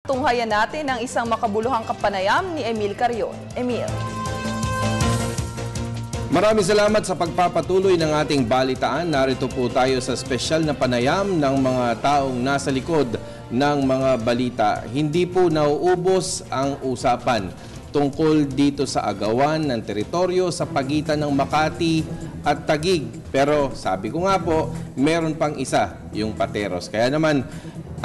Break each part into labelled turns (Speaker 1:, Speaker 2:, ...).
Speaker 1: Tunghayan natin ang isang makabuluhang kapanayam ni Emil Carrion. Emil.
Speaker 2: Maraming salamat sa pagpapatuloy ng ating balitaan. Narito po tayo sa espesyal na panayam ng mga taong nasa likod ng mga balita. Hindi po nauubos ang usapan tungkol dito sa agawan ng teritoryo sa pagitan ng Makati at Taguig. Pero sabi ko nga po, meron pang isa, yung Pateros. Kaya naman,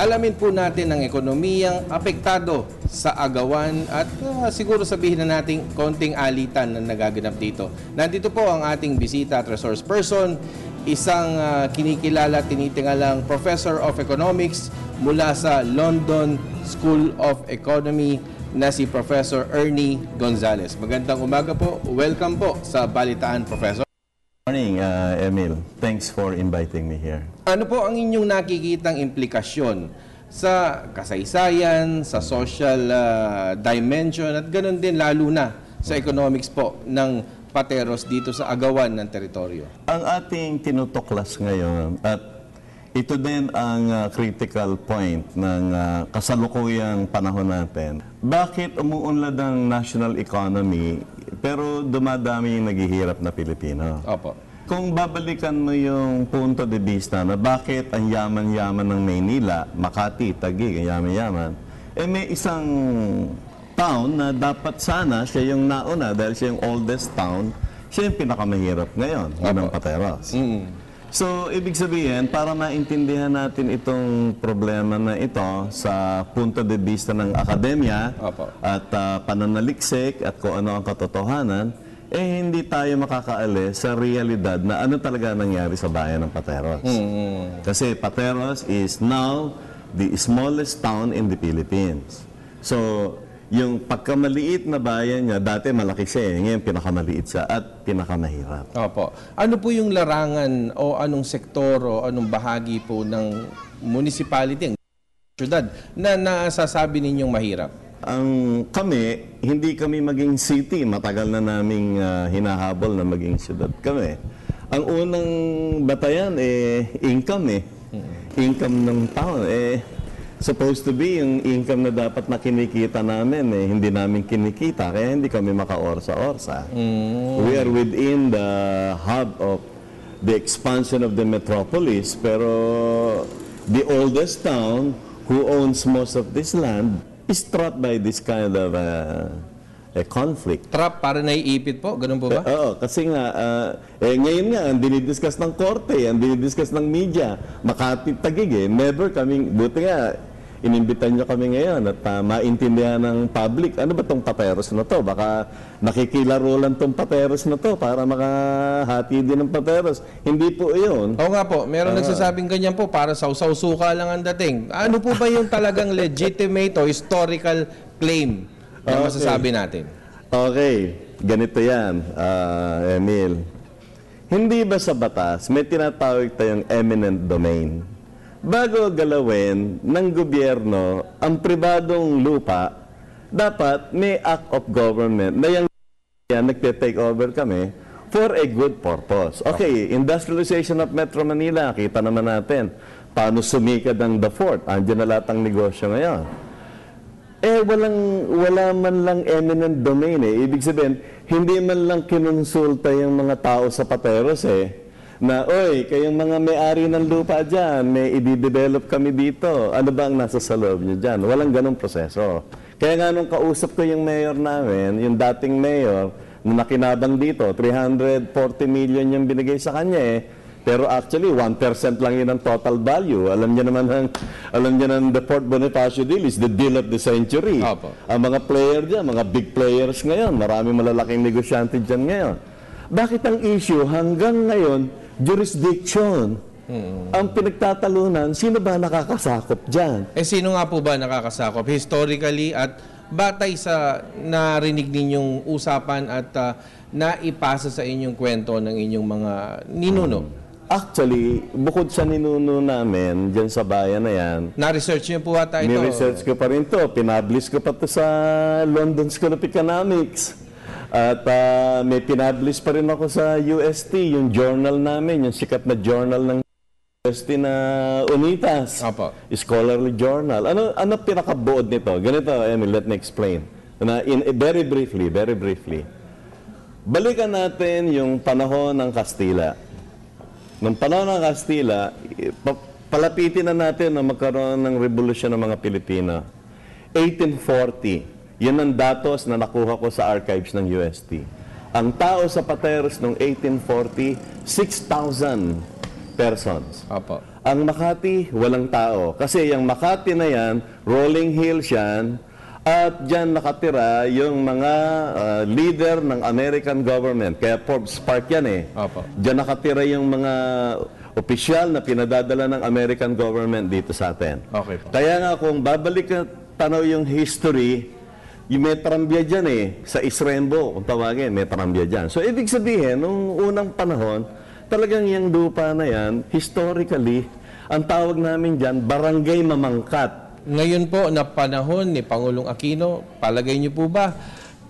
Speaker 2: alamin po natin ang ekonomiyang apektado sa agawan at siguro sabihin na natin konting alitan na nagaganap dito. Nandito po ang ating bisita at resource person, isang kinikilala, tinitingalang Professor of Economics mula sa London School of Economy na si Professor Ernie Gonzalez. Magandang umaga po. Welcome po sa Balitaan, Professor.
Speaker 3: Morning, Emil. Thanks for inviting me here.
Speaker 2: Ano po ang inyong nakikitang implikasyon sa kasaysayan, sa social dimension at ganoon din lalo na sa economics po ng Pateros dito sa agawan ng teritoryo?
Speaker 3: Ang ating tinutuklas ngayon at ito din ang critical point ng kasalukuyang panahon natin. Bakit umuunlad ang national economy pero dumadami yung naghihirap na Pilipino?
Speaker 2: Opo.
Speaker 3: Kung babalikan mo yung punto de vista na bakit ang yaman-yaman ng Maynila, Makati, Taguig, ang yaman-yaman, may isang town na dapat sana siya yung nauna dahil siya yung oldest town, siya yung pinakamahirap ngayon, ng Pateros. So, ibig sabihin, para maintindihan natin itong problema na ito sa punto de vista ng akademya at pananaliksik at kung ano ang katotohanan, hindi tayo makakaalis sa realidad na ano talaga nangyari sa bayan ng Pateros. Kasi Pateros is now the smallest town in the Philippines. So, yung pagkamaliit na bayan niya, dati malaki siya, ngayon pinakamaliit siya at pinakamahirap.
Speaker 2: Opo. Ano po yung larangan o anong sektor o anong bahagi po ng municipality, ang syudad, na nasasabi ninyong mahirap?
Speaker 3: Kami, hindi kami maging city. Matagal na naming hinahabol na maging syudad kami. Ang unang batayan, income Income ng town, supposed to be yung income na dapat na kinikita namin, hindi namin kinikita. Kaya hindi kami makaorsa-orsa. We are within the hub of the expansion of the metropolis, pero the oldest town who owns most of this land is trapped by this kind of a conflict.
Speaker 2: Trap para naiipit po? Ganun po ba?
Speaker 3: Oo, kasi nga, ngayon nga, ang dinidiscuss ng korte, ang dinidiscuss ng media, Makati, Taguig, never kaming, buti nga, inimbitan nyo kami ngayon at maintindihan ng public, ano ba itong Pateros na to? Baka nakikilaro lang itong Pateros na to para makahati din ng Pateros. Hindi po yun.
Speaker 2: Oo nga po, meron nagsasabing ganyan po para sausaw-suka lang ang dating. Ano po ba yung talagang legitimate o historical claim na masasabi natin?
Speaker 3: Okay, ganito yan, Emil. Hindi ba sa batas may tinatawag tayong eminent domain? Bago galawin ng gobyerno ang pribadong lupa, dapat may act of government na yung nagte-take over kami for a good purpose. Okay, industrialization of Metro Manila, kita naman natin paano sumikad ang The Fort. Andiyan na lahat ang negosyo ngayon. Wala man lang eminent domain Ibig sabihin, hindi man lang kinonsulta yung mga tao sa Pateros na, oy, kayong mga may-ari ng lupa dyan, may i-develop kami dito. Ano ba ang nasa sa loob nyo dyan? Walang ganong proseso. Kaya nga nung kausap ko yung mayor namin, yung dating mayor, na nakinabang dito, 340 million yung binigay sa kanya pero actually, 1% lang yun ang total value. Alam niyo naman the Port Bonifacio deal is the deal of the century. Ang mga player dyan, mga big players ngayon, maraming malalaking negosyante dyan ngayon. Bakit ang issue hanggang ngayon, jurisdiction? Ang pinagtatalunan, sino ba nakakasakop dyan?
Speaker 2: Sino nga po ba nakakasakop? Historically at batay sa narinig ninyong usapan at naipasa sa inyong kwento ng inyong mga ninuno?
Speaker 3: Actually, bukod sa ninuno namin dyan sa bayan na yan,
Speaker 2: na-research niyo po ata ito?
Speaker 3: Ni-research ko pa rin to. Pinablish ko pa to sa London School of Economics. At may pinablish pa rin ako sa UST, yung journal namin, yung sikat na journal ng University na Unitas,
Speaker 2: Opo.
Speaker 3: Scholarly Journal. Ano pinakabuod nito? Ganito, Emil, let me explain. Very briefly. Balikan natin yung panahon ng Kastila. Nung panahon ng Kastila, palapitin na natin na magkaroon ng revolusyon ng mga Pilipino. 1840, yun ang datos na nakuha ko sa archives ng UST. Ang tao sa Pateros noong 1840, 6,000 persons.
Speaker 2: Opo.
Speaker 3: Ang Makati, walang tao. Kasi yung Makati na yan, rolling hills yan, at dyan nakatira yung mga leader ng American government. Kaya Forbes Park yan eh.
Speaker 2: Opo.
Speaker 3: Dyan nakatira yung mga opisyal na pinadadala ng American government dito sa atin.
Speaker 2: Okay po.
Speaker 3: Kaya nga kung babalik ka tanaw yung history, yung may trambya dyan eh, sa Isrembo, kung tawagin, may trambya dyan. So, ibig sabihin, nung unang panahon, talagang yung lupa na yan, historically, ang tawag namin dyan, barangay mamangkat.
Speaker 2: Ngayon po, na panahon ni Pangulong Aquino, palagay niyo po ba,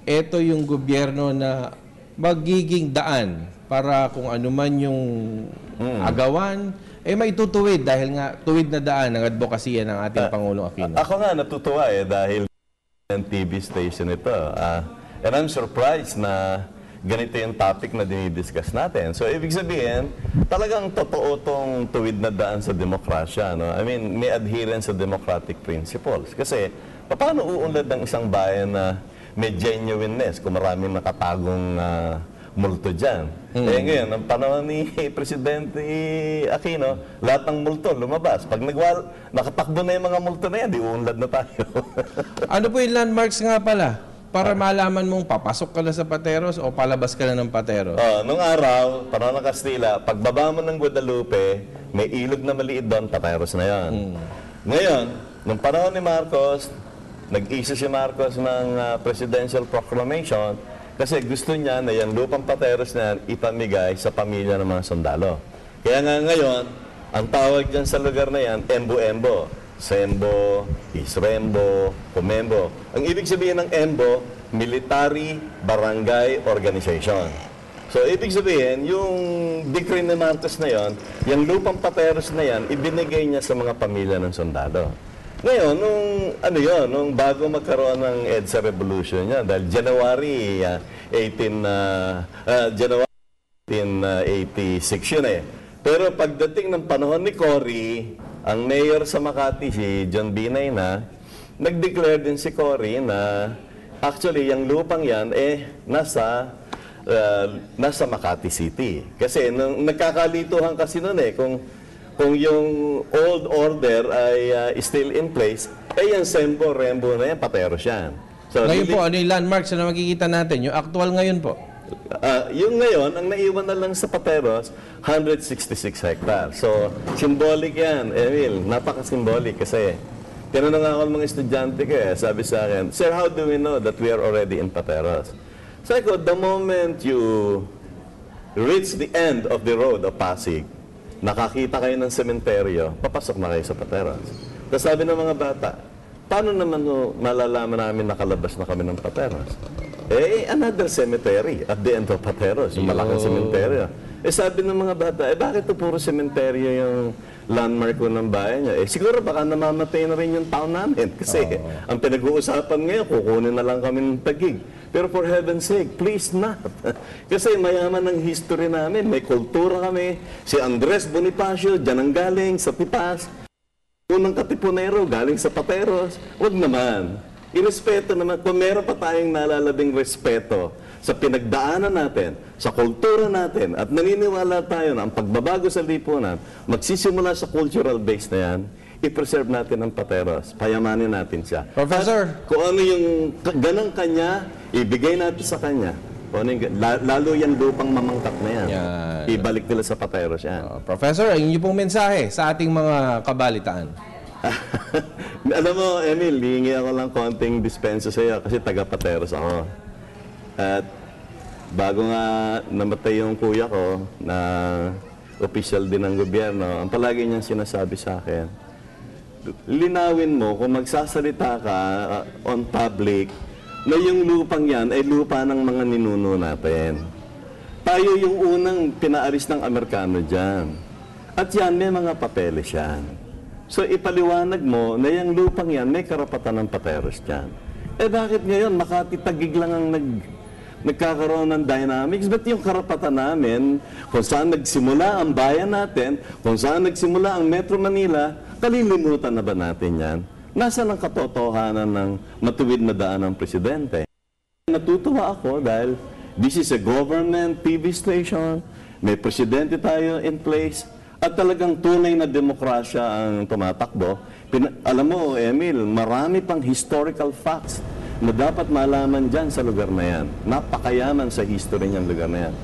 Speaker 2: ito yung gobyerno na magiging daan para kung ano man yung agawan, may tutuwid dahil nga tuwid na daan ng advokasya ng ating Pangulong Aquino.
Speaker 3: Ako nga natutuwa dahil TV station ito. And I'm surprised na ganito yung topic na dinidiscuss natin. So, ibig sabihin, talagang totoo tong tuwid na daan sa demokrasya. No? I mean, may adherence sa democratic principles. Kasi, paano uunlad ng isang bayan na may genuineness kung maraming nakatagong multo dyan? Ngayon, ang panahon ni Presidente Aquino, lahat ng multo lumabas. Pag nakatakbo na yung mga multo na yan, di uunlad na tayo.
Speaker 2: Ano po yung landmarks nga pala? Para malaman mong papasok ka na sa Pateros o palabas ka na ng Pateros.
Speaker 3: Nung araw, panahon ng Kastila, pagbaba mo ng Guadalupe, may ilog na maliit doon, Pateros na yan. Ngayon, nung panahon ni Marcos, nag-issue si Marcos ng presidential proclamation kasi gusto niya na yung lupang Pateros na yan ipamigay sa pamilya ng mga sundalo. Kaya nga ngayon, ang tawag dyan sa lugar na yan, Embo-Embo. Sembo, Isrembo, Comembo. Ang ibig sabihin ng EMBO, Military Barangay Organization. So, ibig sabihin, yung decree ni Marcos na yon, yung lupang Pateros na yan, ibinigay niya sa mga pamilya ng sundalo. Ngayon, nung bago magkaroon ng EDSA Revolution niya, dahil January 1886 yun eh. Pero pagdating ng panahon ni Cory, ang mayor sa Makati, si John Binay na, nag-declare din si Cory na actually, yung lupang yan, nasa Makati City. Kasi nagkakalituhan kasi noon kung yung old order ay still in place, yung Sembo, Rembo na yan, Pateros yan. So,
Speaker 2: ngayon po, ano yung landmarks na makikita natin? Yung actual ngayon po?
Speaker 3: Yung ngayon, ang naiwan na lang sa Pateros, 166 hectares. So, symbolic yan, Emil. Napaka-symbolic kasi tinanong ako ng mga estudyante ko sabi sa akin, Sir, how do we know that we are already in Pateros? Sabi ko, the moment you reach the end of the road of Pasig, nakakita kayo ng sementeryo, papasok na kayo sa Pateros. Tapos sabi ng mga bata, paano naman malalaman namin nakalabas na kami ng Pateros? Another cemetery at the end of Pateros, yung malaking sementeryo. Sabi ng mga bata, bakit ito puro sementeryo yung landmark ko ng bayan niya? Siguro baka namamatay na rin yung town namin. Kasi ang pinag-uusapan ngayon, kukunin na lang kami ng Taguig. Pero for heaven's sake, please not. Kasi mayaman ang history namin. May kultura kami. Si Andres Bonifacio, dyan ang galing, sa Pipas. Unang Katipunero, galing sa Pateros. Huwag naman. Irespeto naman, kung meron pa tayong nalalabing respeto sa pinagdaanan natin, sa kultura natin, at naniniwala tayo na ang pagbabago sa lipunan, magsisimula sa cultural base na yan, i-preserve natin ang Pateros, payamanin natin siya.
Speaker 2: Professor!
Speaker 3: At kung ano yung ganang kanya, ibigay natin sa kanya. Lalo yan lupang mamangkat na yan. Ibalik nila sa Pateros yan.
Speaker 2: Professor, ang inyo pong mensahe sa ating mga kabalitaan.
Speaker 3: Alam mo, Emil, hihingi ako lang konting dispensa sa iyo kasi taga-Pateros ako. At bago nga namatay yung kuya ko na official din ng gobyerno, ang palagi niyang sinasabi sa akin, linawin mo kung magsasalita ka on public na yung lupang yan ay lupa ng mga ninuno natin. Tayo yung unang pinaalis ng Amerikano dyan. At yan, may mga papeles yan. So ipaliwanag mo na yung lupang yan, may karapatan ng pateros dyan. Eh bakit ngayon, Makati Taguig lang ang nagkakaroon ng dynamics? Ba't yung karapatan namin, kung saan nagsimula ang bayan natin, kung saan nagsimula ang Metro Manila, kalilimutan na ba natin yan? Nasaan ang katotohanan ng matuwid na daan ng presidente? Natutuwa ako dahil this is a government TV station, may presidente tayo in place, at talagang tunay na demokrasya ang tumatakbo. Alam mo, Emil, marami pang historical facts na dapat malaman dyan sa lugar na yan. Napakayaman sa history niyang lugar na yan.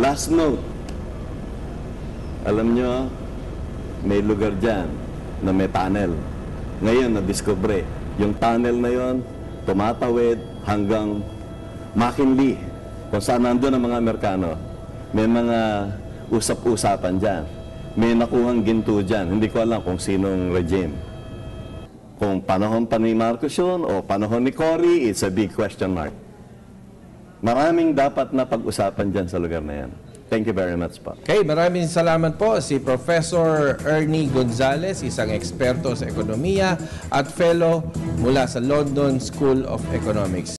Speaker 3: Last note, alam nyo, may lugar dyan na may tunnel. Ngayon, na-discover yung tunnel na yon tumatawid hanggang McKinley, kung saan nandun ang mga Amerikano. May mga usap-usapan dyan. May nakuhang ginto dyan. Hindi ko alam kung sinong regime. Kung panahon pa ni Marcos yun o panahon ni Cory, it's a big question mark. Maraming dapat na pag-usapan dyan sa lugar na yan. Thank you very much po.
Speaker 2: Okay, maraming salamat po si Professor Ernie Gonzalez, isang eksperto sa ekonomiya at fellow mula sa London School of Economics.